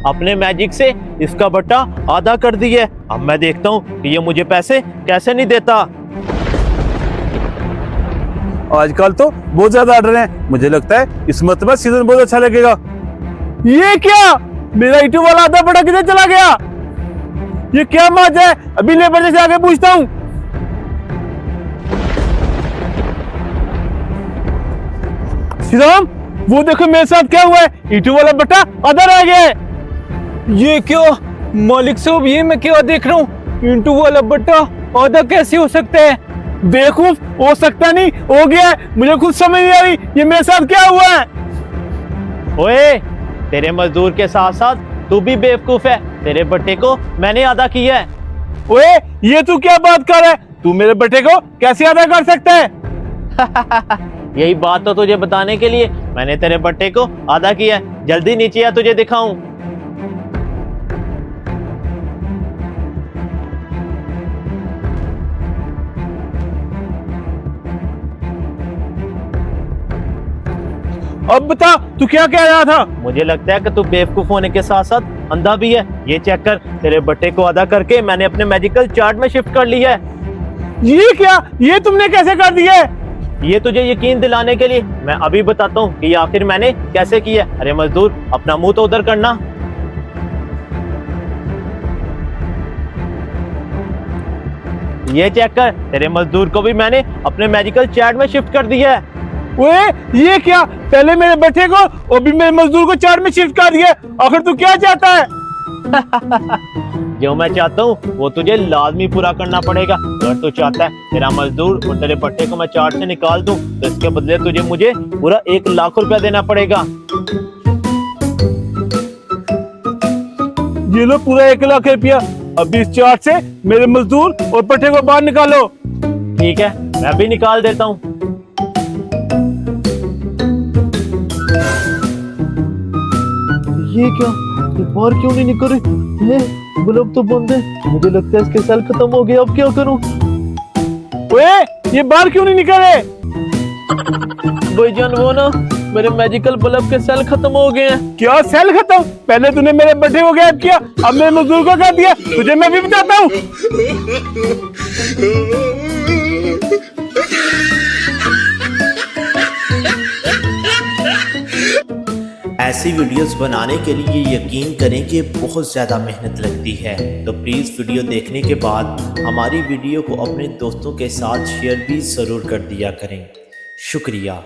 अपने मैजिक से इसका बट्टा आधा कर दिया। अब मैं देखता हूँ कि ये मुझे पैसे कैसे नहीं देता। आजकल तो बहुत ज्यादा ऑर्डर हैं। मुझे लगता है इस मरतबा सीजन बहुत अच्छा लगेगा। ये क्या, मेरा ईटू वाला आधा बड़ा किधर चला गया? ये क्या मौज है? अभी लेबर से आके पूछता हूँ। श्रीराम, वो देखो मेरे साथ क्या हुआ है। ईटू वाला बट्टा आधा रह गया है। ये क्या मालिक साहब, ये मैं क्या देख रहा हूँ? ईंटू वाला बट्टा आधा कैसे हो सकता है? बेवकूफ, हो सकता नहीं, हो गया है। मुझे खुद समझ नहीं आ रही ये मेरे साथ क्या हुआ है। ओए, तेरे मजदूर के साथ साथ तू भी बेवकूफ है। तेरे बट्टे को मैंने आधा किया है। ओए, ये तू क्या बात कर रहा है? तू मेरे बेटे को कैसे अदा कर सकता है? यही बात तो तुझे बताने के लिए मैंने तेरे बट्टे को आधा किया है। जल्दी नीचे आ, तुझे दिखाऊं। अब बता, तू क्या कह रहा था? मुझे लगता है कि तू बेवकूफ होने के साथ साथ अंधा भी है। ये चेक कर, तेरे बट्टे को आधा करके मैंने अपने मैजिकल चार्ट में शिफ्ट कर लिया है। ये क्या, ये तुमने कैसे कर दिया है? ये तुझे यकीन दिलाने के लिए मैं अभी बताता हूँ कि आखिर मैंने कैसे किया। अरे मजदूर, अपना मुंह तो उधर करना। ये चेक कर, तेरे मजदूर को भी मैंने अपने मैजिकल चार्ट में शिफ्ट कर दिया है। ओए, ये क्या, पहले मेरे बेटे को और भी मेरे मजदूर को चार्ट में शिफ्ट कर दिया। आखिर तू क्या चाहता है? जो मैं चाहता हूँ वो तुझे लाजमी पूरा करना पड़ेगा। अगर तू चाहता है तेरा मजदूर और तेरे बट्टे को मैं चार्ट से निकाल दूं, तो इसके बदले तुझे मुझे पूरा 1 लाख रुपया देना पड़ेगा। ये लो पूरा 1 लाख रुपया। अभी इस चार्ट से मेरे मजदूर और बट्टे को बाहर निकालो। ठीक है, मैं भी निकाल देता हूँ। ये क्या, ये बाहर क्यों नहीं निकल रही? बल्ब तो बंद है। मुझे लगता है इसके सेल खत्म हो गए। अब क्या करूं? ओए, ये बाहर क्यों नहीं निकल रहे? भाईजान, वो ना मेरे मैजिकल बल्ब के सेल खत्म हो गए हैं। क्या सेल खत्म? पहले तूने मेरे बट्टे को गायब किया, अब मेरे मजदूर को कर दिया। तुझे मैं भी बताता हूँ। ऐसी वीडियोस बनाने के लिए यकीन करें कि बहुत ज़्यादा मेहनत लगती है। तो प्लीज़ वीडियो देखने के बाद हमारी वीडियो को अपने दोस्तों के साथ शेयर भी ज़रूर कर दिया करें। शुक्रिया।